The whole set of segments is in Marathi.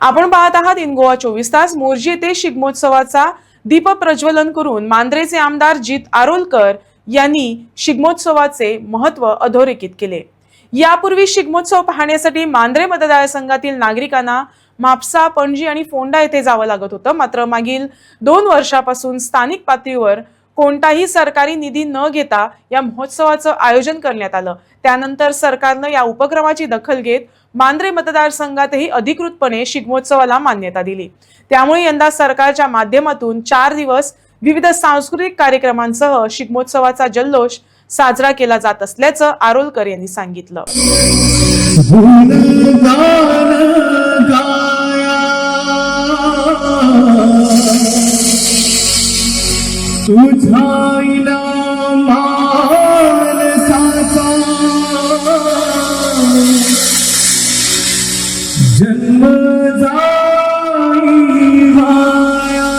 आपण पाहत आहात इन गोवा 24 तास। मोर्जी येथे शिगमोत्सवाचा दीप प्रज्वलन करून मांद्रेचे आमदार जीत आरोलकर यांनी शिगमोत्सवाचे महत्त्व अधोरेखित केले। यापूर्वी शिगमोत्सव पाहण्यासाठी मांद्रे मतदारसंघातील नागरिकांना म्हापसा, पणजी आणि फोंडा येथे जावं लागत होतं। मात्र मागील 2 वर्षापासून स्थानिक पातळीवर कोणताही सरकारी निधी न घेता या महोत्सवाचं आयोजन करण्यात आलं। त्यानंतर सरकारनं या उपक्रमाची दखल घेत मांद्रे मतदारसंघातही अधिकृतपणे शिगमोत्सवाला मान्यता दिली। त्यामुळे यंदा सरकारच्या माध्यमातून 4 दिवस विविध सांस्कृतिक कार्यक्रमांसह शिगमोत्सवाचा जल्लोष साजरा केला जात असल्याचं आरोलकर यांनी सांगितलं। जन्म जाई माया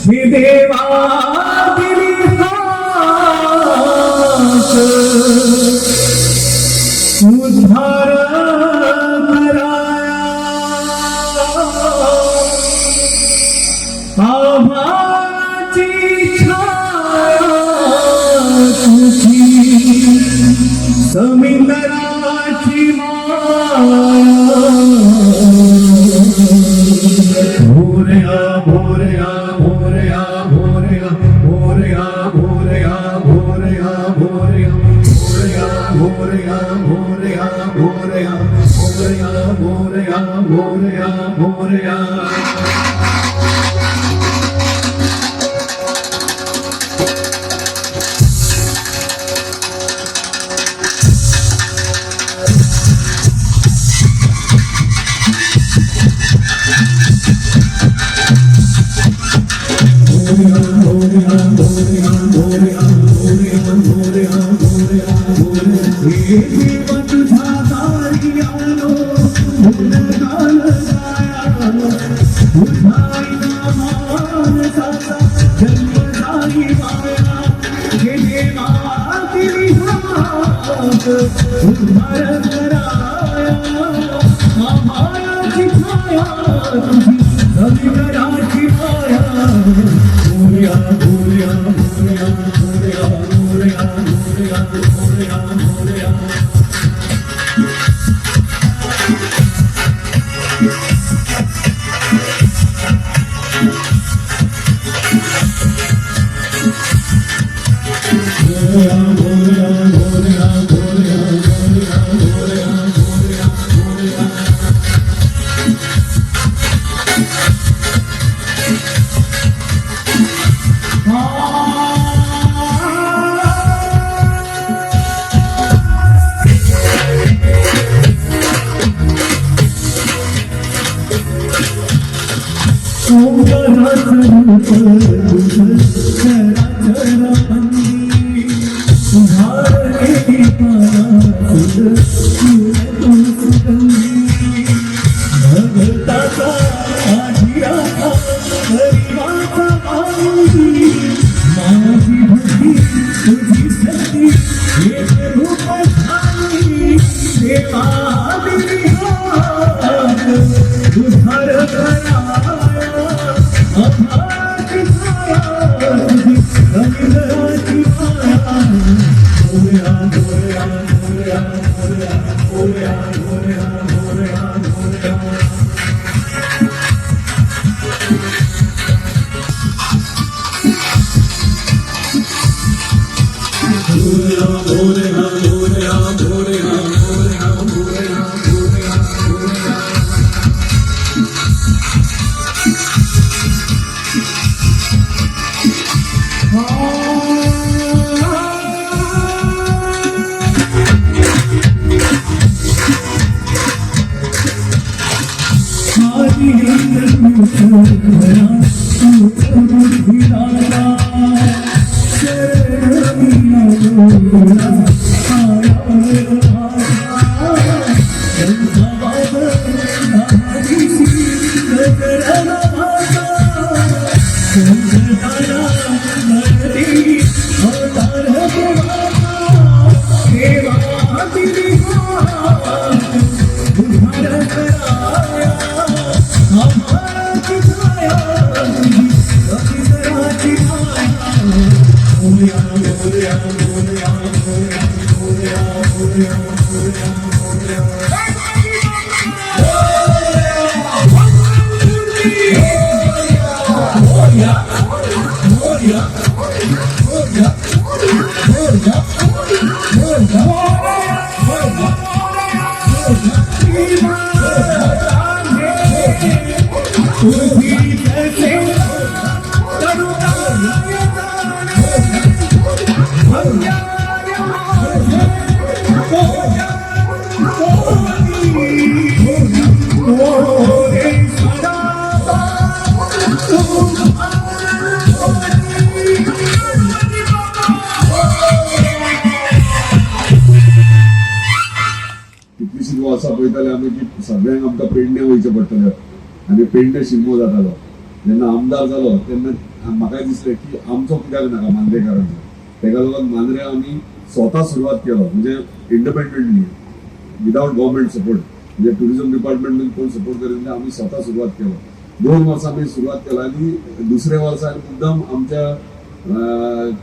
हे देवा दिली हात उद्धार कराया आभाची छाया तुझी समिंदराची माया भोरया भोरया भोरया भोरया भोरया भोरया भोरया भोरया भोरया भोरया भोरया भोरया भोरया भोरया भोरया कितलीशीच वर्सां पळयताले आमी की सगळ्यांक आमकां पेडणे वयचें पडटलें आनी पेडणे शिगमो जातालो. जेन्ना आमदार जालो तेन्ना म्हाका दिसलें की आमचो कित्याक नाका मांद्रेकारांचो. तेका लागून मांद्रे आमी स्वता सुरवात केलो, म्हणजे इंडिपेंडंटली विदाउट गव्हर्मेंट सपोर्ट, म्हणजे टुरिझम डिपार्टमेंटान कोण सपोर्ट करीत ना, आमी स्वता सुरवात केलो. 2 वर्सां आमी सुरवात केला आनी दुसऱ्या वर्सा मुद्दाम आमच्या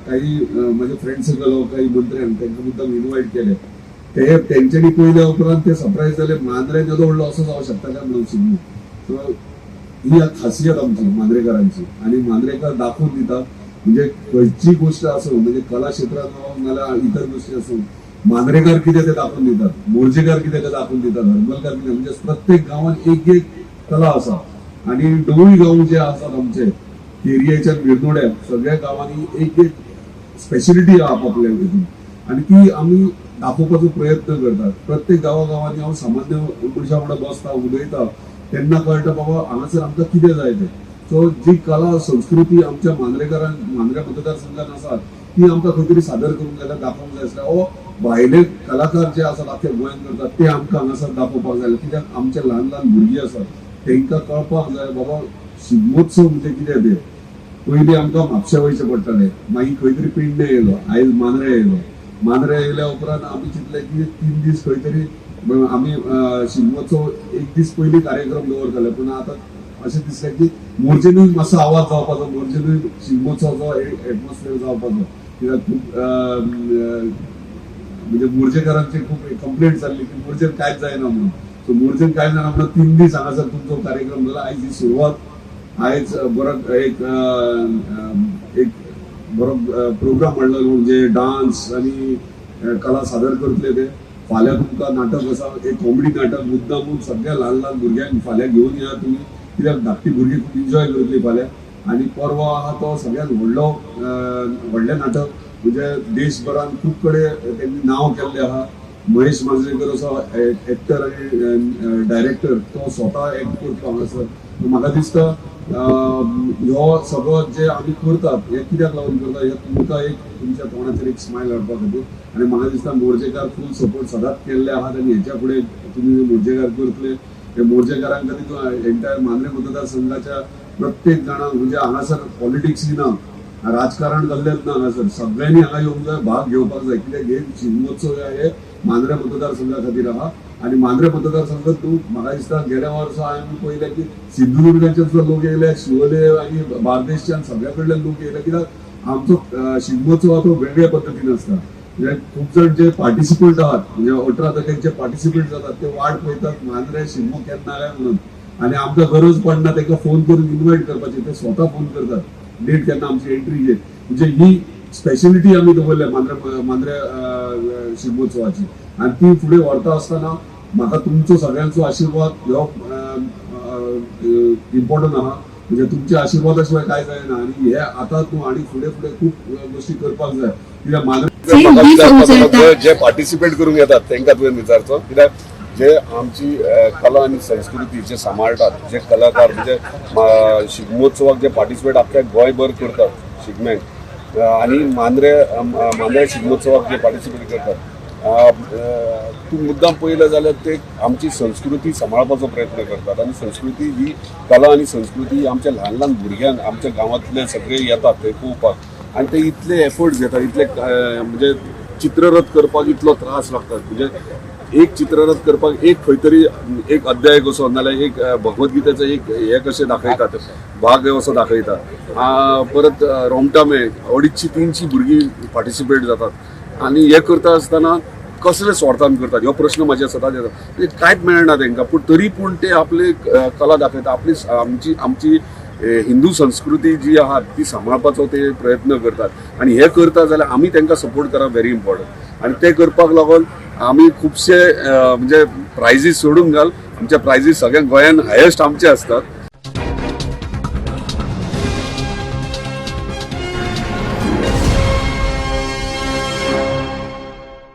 काही माझे फ्रेंड सर्कल काही मंत्र्यांक तांकां मुद्दाम इन्वायट केले. ते तेंच्यांनी पयल्या उपरांत ते सरप्राईज जाले, मांद्रेन येदो व्हडलो असो जावं शकता काय म्हणून शिगमो. सो ही खासियत आमची मांद्रेकारांची आनी मांद्रेकार दाखोवन दिता. म्हणजे खंयची गोष्ट आसूं, म्हणजे कला क्षेत्रांत नाल्यार इतर गोष्टी आसूं, मांद्रेकार कितें ते दाखोवन दितात, मोर्जेकार कितें ते दाखोवन दितात, हरमलकार कितें, म्हणजे प्रत्येक गांवांत एक एक कला आसा. आनी दोनूय गांव जे आसात आमचे एरियाच्या मिरनोड्या सगळ्या गांवांनी एक एक स्पेशलिटी आहा आपापल्या हितून, आनी ती आमी दाखोवपाचो प्रयत्न करतात. प्रत्येक गांवांनी हांव सामान्य मनशा वांगडा बसता उलयता तेन्ना कळटा बाबा हांगासर आमकां कितें जाय तें. सो जी कला संस्कृती आमच्या मांद्रेकारांक मांद्रे मतदारसंघात आसा ती आमकां खंय तरी सादर करूंक जाय, दाखोवंक जाय आसता. ओ भायले कलाकार जे आसात आख्या गोंयांत करतात ते आमकां हांगासर दाखोवपाक जाय. कित्याक आमचे ल्हान ल्हान भुरगीं आसात तांकां कळपाक जाय बाबा शिगमोत्सव म्हणजे कितें तें. पयलीं आमकां म्हापशा वयचें पडटालें, मागीर खंय तरी पेडणे येयलो, आयज मांद्रे येयलो. मांद्रे येयल्या उपरांत आमी चिंतलें की 3 दीस खंय तरी आमी शिगमोत्सव 1 दीस पयलीं कार्यक्रम दवरताले, पूण आतां अशें दिसलें की मोर्जेनूय मातसो आवाज जावपाचो, मोर्जेनूय शिगमोत्सवाचो एटमॉस्फियर जावपाचो. कित्याक खूब म्हणजे मोर्जेकारांची खूब कंप्लेंट जाल्ली की मोर्जेन कांयच जायना म्हणून. सो मोर्जेन कांय जायना म्हणून 3 दीस हांगासर तुमचो कार्यक्रम जाला. आयज ही सुरवात, आयज बरो एक बरो प्रोग्राम म्हणलो म्हणजे डान्स आनी कला सादर करतले ते. फाल्यां तुमकां नाटक आसा, एक कॉमेडी नाटक मुद्दामून सगळ्या ल्हान ल्हान भुरग्यांक फाल्यां घेवन या तुमी, कित्याक धाकटी भुरगीं खूब एन्जॉय करतली फाल्यां. आनी परवा आहा तो सगळ्यात व्हडलें नाटक, म्हणजे देशभरान खूब कडेन तेंनी नांव केल्लें आहा. महेश मांजरेकर असो एक्टर आनी डायरेक्टर, तो स्वता एक्ट करता हांगासर. म्हाका दिसता ह्यो सगळो जे आमी करतात हे कित्याक लागून करता, हे तुमकां एक तुमच्या तोंडाचेर एक स्मायल हाडपा खातीर. आनी म्हाका दिसता मोर्जेकार फूल सपोर्ट सदांच केल्ले आहात आनी हेच्या फुडें तुमी मोर्जेकार करतले. हे मोर्जेकारांक खातीर एंटायर मांद्रे मतदारसंघाच्या प्रत्येक जाणांक, म्हणजे हांगासर पॉलिटिक्स ना, राजकारण जाल्लेंच ना, हांगासर सगळ्यांनी हांगा येवंक जाय, भाग घेवपाक जाय. कित्याक हे शिगमोत्सव हे मांद्रे मतदारसंघा खातीर आहा. आनी मांद्रे मतदारसंघात तूं म्हाका दिसता गेल्या वर्सा हांवें पळयलें की सिंधुदुर्गाचे सुद्दां लोक येयले, शिवोले आनी बार्देशच्यान सगळ्या कडल्यान लोक येयले. कित्याक आमचो शिगमोत्सव हो वेगळ्या पद्दतीन आसता. म्हणजे खूब जाण जे पार्टिसिपंट आहात, म्हणजे 18 तारखेचे पार्टिसिपेट जातात ते वाट पळयतात मांद्रे शिगमो केन्ना काय म्हणून. आनी आमकां गरज पडना तांकां फोन करून इन्वायट करपाची, ते स्वता फोन करतात डेट केन्ना आमची एंट्रीचे. म्हणजे ही स्पेशलिटी आमी दवरल्या मांद्रे शिगमोत्सवाची. आनी ती फुडें व्हरता आसतना म्हाका तुमचो सगळ्यांचो आशिर्वाद हो इम्पॉर्टंट आहा. म्हणजे तुमच्या आशिर्वादा शिवाय काय जायना. आनी हे आतां तूं आनी फुडें फुडें खूब गोष्टी करपाक जाय. कित्याक मांद्रे जे पार्टिसिपेट करूंक येतात तांकां तुवें विचारचो, कित्याक जे आमची कला आणि संस्कृती जे सांबाळतात, जे कलाकार म्हणजे शिगमोत्सवाक जे पार्टिसिपेट अख्ख्या गोंयभर करतात शिगम्याक, आणि मांद्रे शिगमोत्सवाक जे पार्टिसिपेट करतात, तूं मुद्दाम पळयलें जाल्यार ते आमची संस्कृती सांबाळपाचो प्रयत्न करतात. आणि संस्कृती ही कला आणि संस्कृती आमच्या ल्हान ल्हान भुरग्यांक आमच्या गांवांतले सगळे येतात ते पळोवपाक, आणि ते इतले एफर्ट्स घेतात, इतले म्हणजे चित्ररथ करपाक इतलो त्रास लागतात. म्हणजे एक चित्ररथ करपाक एक खंय तरी एक अध्याय कसो नाल्यार एक भगवद्गीतेचो एक हे कशें दाखयतात भाग असो दाखयतात परत रोमटामे 250-300 भुरगीं पार्टिसिपेट जातात आनी हे करता आसतना कसले स्वार्थान करतात हो प्रश्न म्हाजे सदांच येता म्हणजे कांयच मेळना तांकां पूण तरी पूण ते आपली कला दाखयता आपली आमची हिंदू संस्कृती जी आहा ती सांबाळपाचो ते प्रयत्न करतात आनी हे करता जाल्यार आमी तांकां सपोर्ट करप व्हेरी इम्पॉर्टंट आनी ते करपाक लागून आमी खुबशे म्हणजे प्रायजीस सोडून घाल आमचे प्रायजीस सगळ्या गोंयान हायेस्ट आमचे असतात